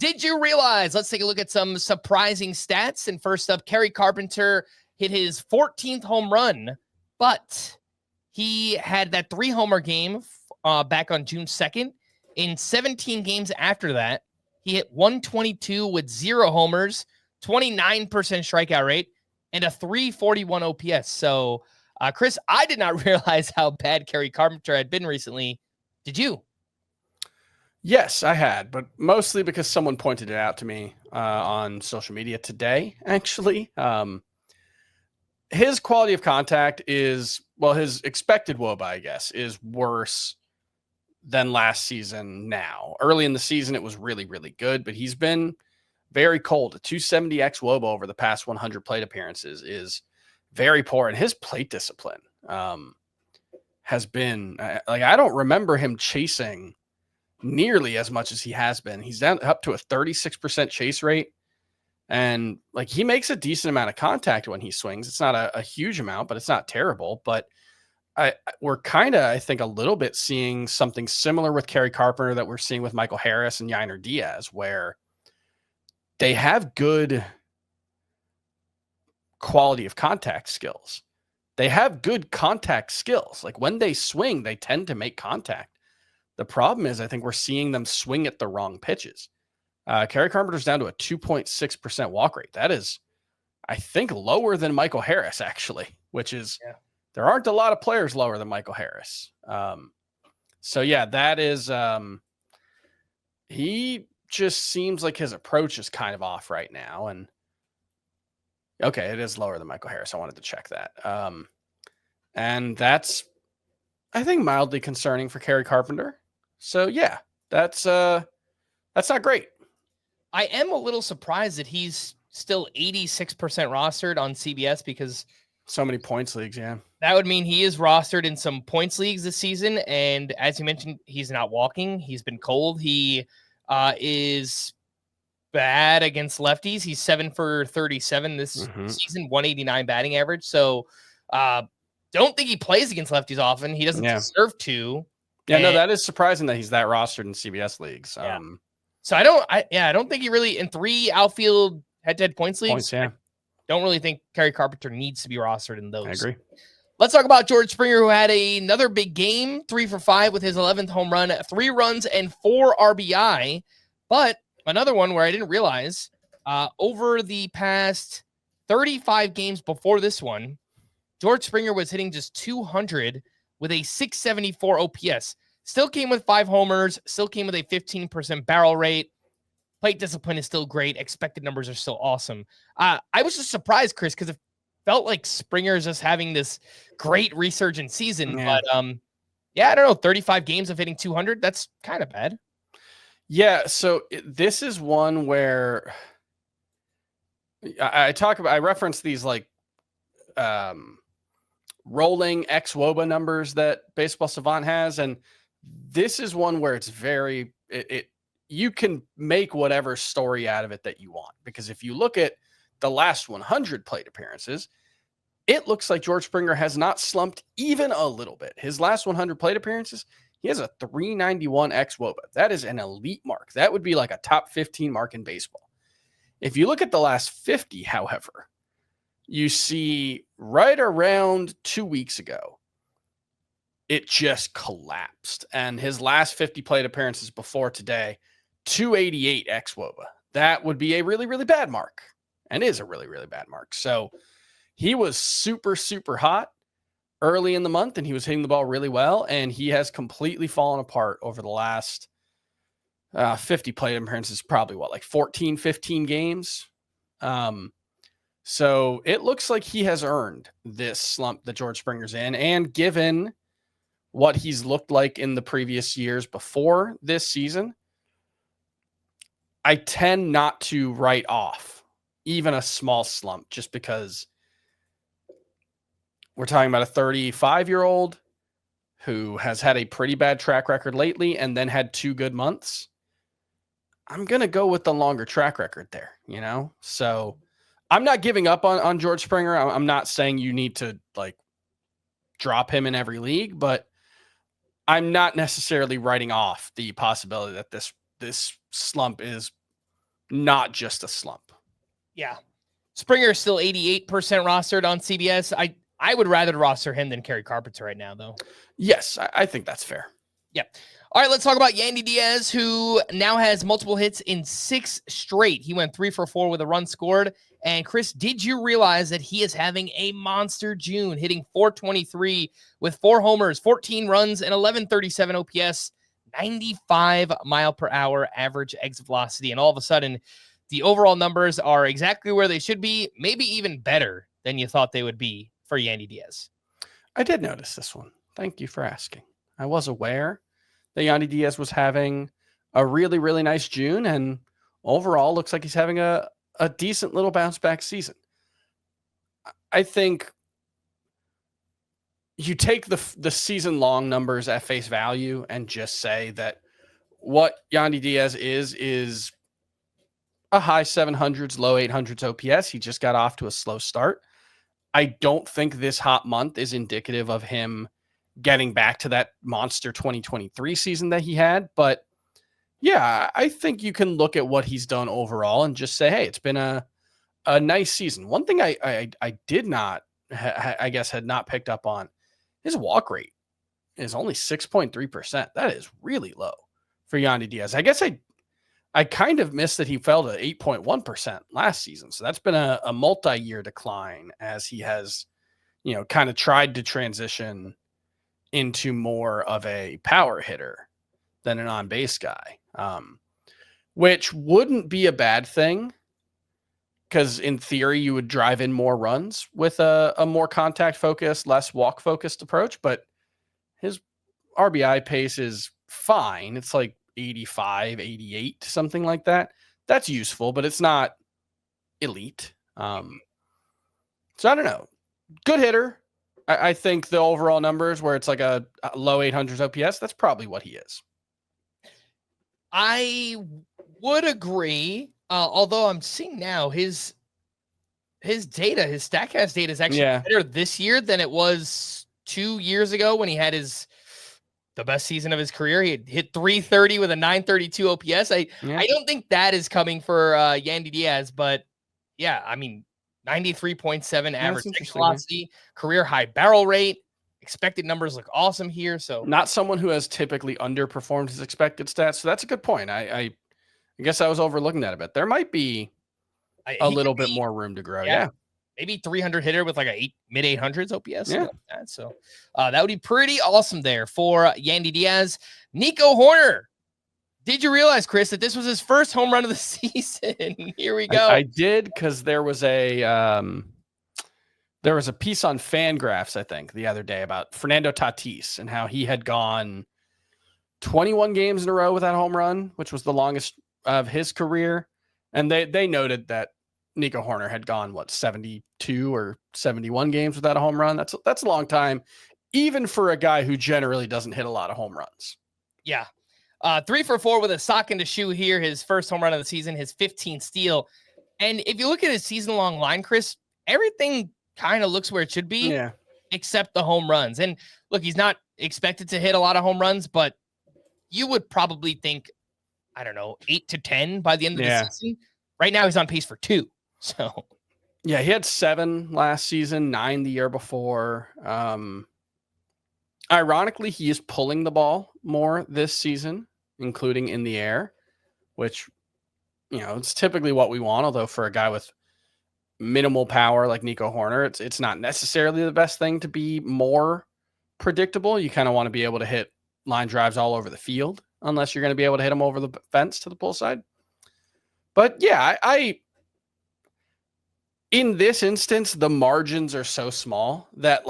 Did you realize? Let's take a look at some surprising stats. And first up, Kerry Carpenter hit his 14th home run, but he had that 3-homer game back on June 2nd. In 17 games after that, he hit 122 with 0 homers, 29% strikeout rate, and a 341 OPS. So, Chris, I did not realize how bad Kerry Carpenter had been recently. Did you? Yes, I had, but mostly because someone pointed it out to me on social media today, actually. His quality of contact is, well, his expected WOBA, I guess, is worse than last season now. Early in the season, it was really, really good, but he's been very cold. A 270 x WOBA over the past 100 plate appearances is very poor, and his plate discipline has been, I don't remember him chasing nearly as much as he has been. He's down up to a 36% chase rate. And he makes a decent amount of contact when he swings. It's not a huge amount, but it's not terrible. But we're kind of, I think, a little bit seeing something similar with Kerry Carpenter that we're seeing with Michael Harris and Yandy Diaz, where they have good quality of contact skills. They have good contact skills. When they swing, they tend to make contact. The problem is, I think we're seeing them swing at the wrong pitches. Kerry Carpenter's down to a 2.6% walk rate. That is, I think, lower than Michael Harris, actually, which is, there aren't a lot of players lower than Michael Harris. So, yeah, that is, he just seems like his approach is kind of off right now. And, okay, it is lower than Michael Harris. I wanted to check that. And that's, I think, mildly concerning for Kerry Carpenter. So, yeah, that's not great. I am a little surprised that he's still 86% rostered on CBS because so many points leagues. Yeah, that would mean he is rostered in some points leagues this season. And as you mentioned, he's not walking. He's been cold. He is bad against lefties. He's 7 for 37 this season, 189 batting average. So don't think he plays against lefties often. He doesn't deserve to. Yeah, no, that is surprising that he's that rostered in CBS leagues. Yeah. So I don't think he really, in 3 outfield head-to-head points leagues, I don't really think Kerry Carpenter needs to be rostered in those. I agree. Let's talk about George Springer, who had another big game, 3 for 5 with his 11th home run, 3 runs and 4 RBI. But another one where I didn't realize, over the past 35 games before this one, George Springer was hitting just 200 with a 674 OPS. Still came with 5 homers, still came with a 15% barrel rate. Plate discipline is still great. Expected numbers are still awesome. I was just surprised, Chris, because it felt like Springer is just having this great resurgent season. Yeah. But, I don't know, 35 games of hitting 200, that's kind of bad. Yeah, so this is one where I reference these rolling xWOBA numbers that Baseball Savant has, and this is one where it's very you can make whatever story out of it that you want, because if you look at the last 100 plate appearances, it looks like George Springer has not slumped even a little bit. His last 100 plate appearances, he has a 391 xWOBA. That is an elite mark. That would be like a top 15 mark in baseball. If you look at the last 50, however, you see right around 2 weeks ago, it just collapsed. And his last 50 plate appearances before today, 288 xWOBA. That would be a really, really bad mark, and is a really, really bad mark. So he was super, super hot early in the month, and he was hitting the ball really well, and he has completely fallen apart over the last 50 plate appearances, probably 14, 15 games. So it looks like he has earned this slump that George Springer's in, and given what he's looked like in the previous years before this season, I tend not to write off even a small slump, just because we're talking about a 35-year-old who has had a pretty bad track record lately and then had 2 good months. I'm going to go with the longer track record there, So I'm not giving up on George Springer. I'm not saying you need to drop him in every league, but I'm not necessarily writing off the possibility that this slump is not just a slump. Yeah. Springer is still 88% rostered on CBS. I would rather roster him than Kerry Carpenter right now, though. Yes, I think that's fair. Yeah. All right, let's talk about Yandy Diaz, who now has multiple hits in 6 straight. He went 3 for 4 with a run scored. And Chris, did you realize that he is having a monster June, hitting .423 with 4 homers, 14 runs, and 1137 OPS, 95 mile per hour average exit velocity. And all of a sudden, the overall numbers are exactly where they should be, maybe even better than you thought they would be for Yandy Diaz. I did notice this one. Thank you for asking. I was aware that Yandy Diaz was having a really, really nice June, and overall looks like he's having a decent little bounce back season. I think you take the season long numbers at face value and just say that what Yandy Diaz is a high 700s, low 800s OPS. He just got off to a slow start. I don't think this hot month is indicative of him getting back to that monster 2023 season that he had. But yeah, I think you can look at what he's done overall and just say, hey, it's been a nice season. One thing I did not, I guess, had not picked up on, his walk rate is only 6.3%. That is really low for Yandy Diaz. I guess I kind of missed that he fell to 8.1% last season. So that's been a multi-year decline as he has, kind of tried to transition into more of a power hitter than an on-base guy, which wouldn't be a bad thing because in theory you would drive in more runs with a more contact-focused, less walk-focused approach. But his RBI pace is fine. It's like 85, 88, something like that. That's useful, but it's not elite. So I don't know. Good hitter. I think the overall numbers where it's like a low 800s OPS, that's probably what he is. I would agree. Although I'm seeing now his data, his StatCast data is actually better this year than it was 2 years ago when he had the best season of his career. He had hit 330 with a 932 OPS. I don't think that is coming for Yandy Diaz, but yeah, I mean, 93.7 average velocity, career high barrel rate. Expected numbers look awesome here. So not someone who has typically underperformed his expected stats. So that's a good point. I guess I was overlooking that a bit. There might be a little bit more room to grow. Yeah. Maybe 300 hitter with like a mid 800s OPS. Yeah. Like that. So that would be pretty awesome there for Yandy Diaz. Nico Hoerner. Did you realize, Chris, that this was his first home run of the season? Here we go. I did, because there was a piece on Fangraphs, I think, the other day about Fernando Tatis and how he had gone 21 games in a row without a home run, which was the longest of his career. And they noted that Nico Hoerner had gone, 72 or 71 games without a home run. That's a long time, even for a guy who generally doesn't hit a lot of home runs. Yeah. 3 for 4 with a sock in the shoe here. His first home run of the season, his 15th steal. And if you look at his season-long line, Chris, everything kind of looks where it should be, except the home runs. And look, he's not expected to hit a lot of home runs, but you would probably think, I don't know, 8 to 10 by the end of the season. Right now, he's on pace for 2. So, yeah, he had 7 last season, 9 the year before. Ironically, he is pulling the ball more this season, including in the air, which, it's typically what we want. Although for a guy with minimal power like Nico Hoerner, it's not necessarily the best thing to be more predictable. You kind of want to be able to hit line drives all over the field, unless you're going to be able to hit them over the fence to the pull side. But yeah, I in this instance, the margins are so small that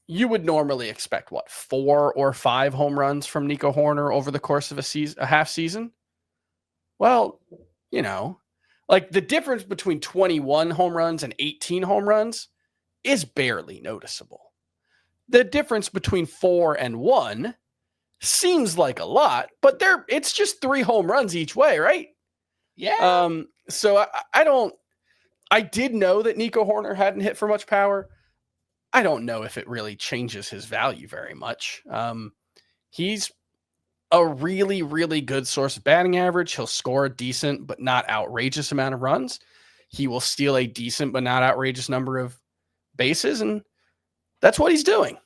you would normally expect 4 or 5 home runs from Nico Hoerner over the course of a half season. Well, the difference between 21 home runs and 18 home runs is barely noticeable. The difference between 4 and 1 seems like a lot, but it's just 3 home runs each way, right? Yeah. So I did know that Nico Hoerner hadn't hit for much power. I don't know if it really changes his value very much. He's a really, really good source of batting average. He'll score a decent but not outrageous amount of runs. He will steal a decent but not outrageous number of bases, and that's what he's doing.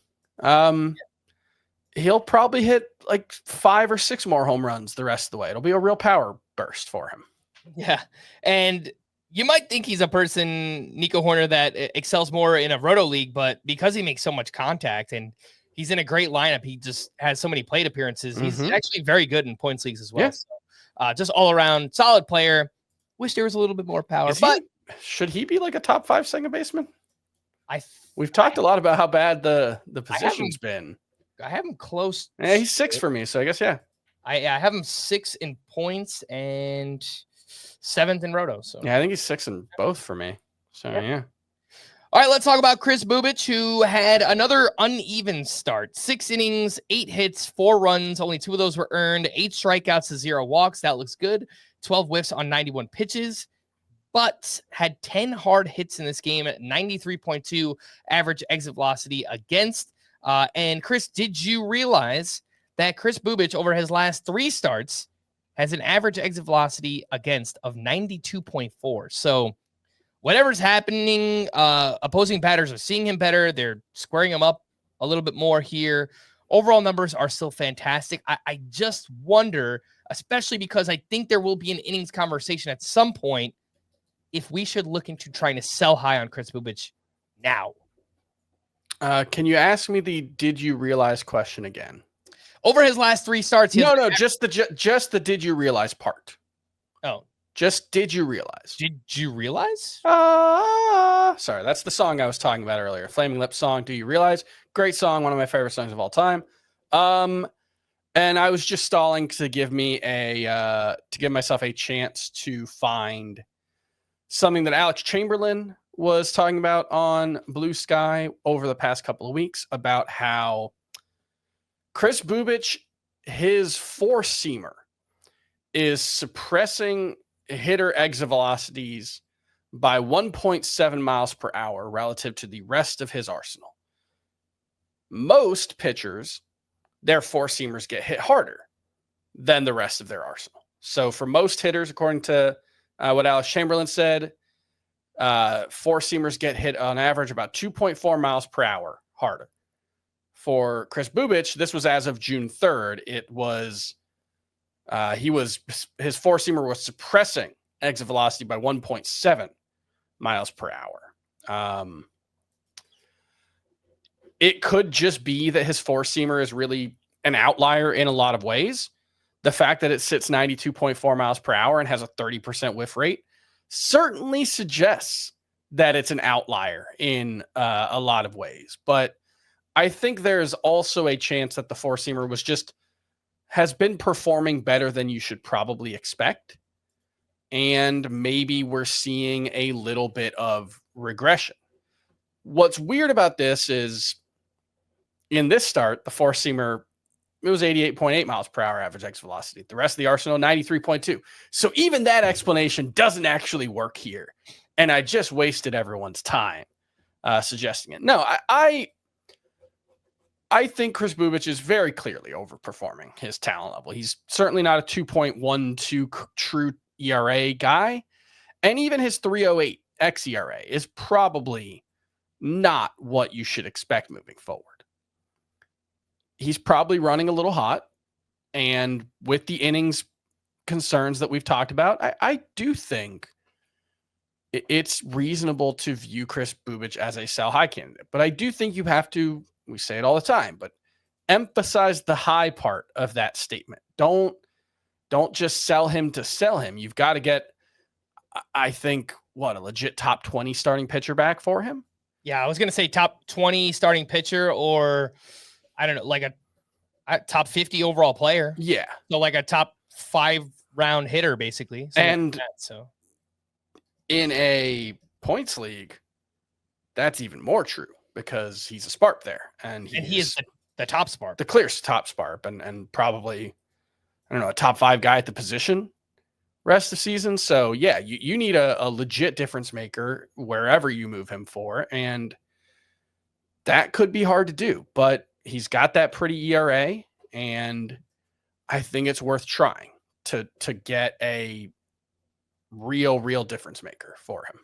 He'll probably hit like 5 or 6 more home runs the rest of the way. It'll be a real power burst for him. Yeah. And you might think he's a person, Nico Hoerner, that excels more in a roto league, but because he makes so much contact and he's in a great lineup, he just has so many plate appearances. He's actually very good in points leagues as well. Yeah. So, just all around solid player. Wish there was a little bit more power, should he be like a top 5 second baseman? We've talked a lot about how bad the position's been. I have him close. Yeah, he's 6 for me, so I guess I have him 6 in points and 7th in roto. So yeah, I think he's 6 in both for me. So yeah. All right, let's talk about Kris Bubic, who had another uneven start. 6 innings, 8 hits, 4 runs. Only 2 of those were earned. 8 strikeouts to 0 walks. That looks good. 12 whiffs on 91 pitches, but had 10 hard hits in this game at 93.2 average exit velocity against. And Chris, did you realize that Kris Bubic over his last 3 starts has an average exit velocity against of 92.4? So whatever's happening, opposing batters are seeing him better. They're squaring him up a little bit more here. Overall numbers are still fantastic. I just wonder, especially because I think there will be an innings conversation at some point, if we should look into trying to sell high on Kris Bubic now. Can you ask me the "did you realize" question again? Over his last 3 starts, just the "did you realize" part. Oh, just "did you realize"? Did you realize? Sorry, that's the song I was talking about earlier. Flaming Lips song, "Do You Realize?" Great song, one of my favorite songs of all time. And I was just stalling to give myself a chance to find something that Alex Chamberlain was talking about on Blue Sky over the past couple of weeks about how Kris Bubic, his 4-seamer, is suppressing hitter exit velocities by 1.7 miles per hour relative to the rest of his arsenal. Most pitchers, their 4-seamers get hit harder than the rest of their arsenal. So for most hitters, according to what Alex Chamberlain said, 4-seamers get hit on average about 2.4 miles per hour harder. For Kris Bubic, this was as of June 3rd. It was his 4-seamer was suppressing exit velocity by 1.7 miles per hour. It could just be that his 4-seamer is really an outlier in a lot of ways. The fact that it sits 92.4 miles per hour and has a 30% whiff rate certainly suggests that it's an outlier in a lot of ways. But I think there's also a chance that the 4-seamer has been performing better than you should probably expect. And maybe we're seeing a little bit of regression. What's weird about this is in this start, the 4-seamer, it was 88.8 miles per hour average exit velocity. The rest of the arsenal, 93.2. So even that explanation doesn't actually work here. And I just wasted everyone's time suggesting it. No, I think Kris Bubic is very clearly overperforming his talent level. He's certainly not a 2.12 true ERA guy. And even his 3.08 xERA is probably not what you should expect moving forward. He's probably running a little hot. And with the innings concerns that we've talked about, I do think it's reasonable to view Kris Bubic as a sell high candidate. But I do think you have to, we say it all the time, but emphasize the high part of that statement. Don't just sell him to sell him. You've got to get, I think, a legit top 20 starting pitcher back for him. Yeah, I was going to say top 20 starting pitcher, or I don't know, like a top 50 overall player. Yeah. So like a top 5 round hitter, basically. And so in a points league, that's even more true because he's a sparp there. And he is the top sparp. The clear top sparp and probably, I don't know, a top 5 guy at the position rest of the season. So yeah, you need a legit difference maker wherever you move him for. And that could be hard to do, but he's got that pretty ERA. And I think it's worth trying to get a real difference maker for him.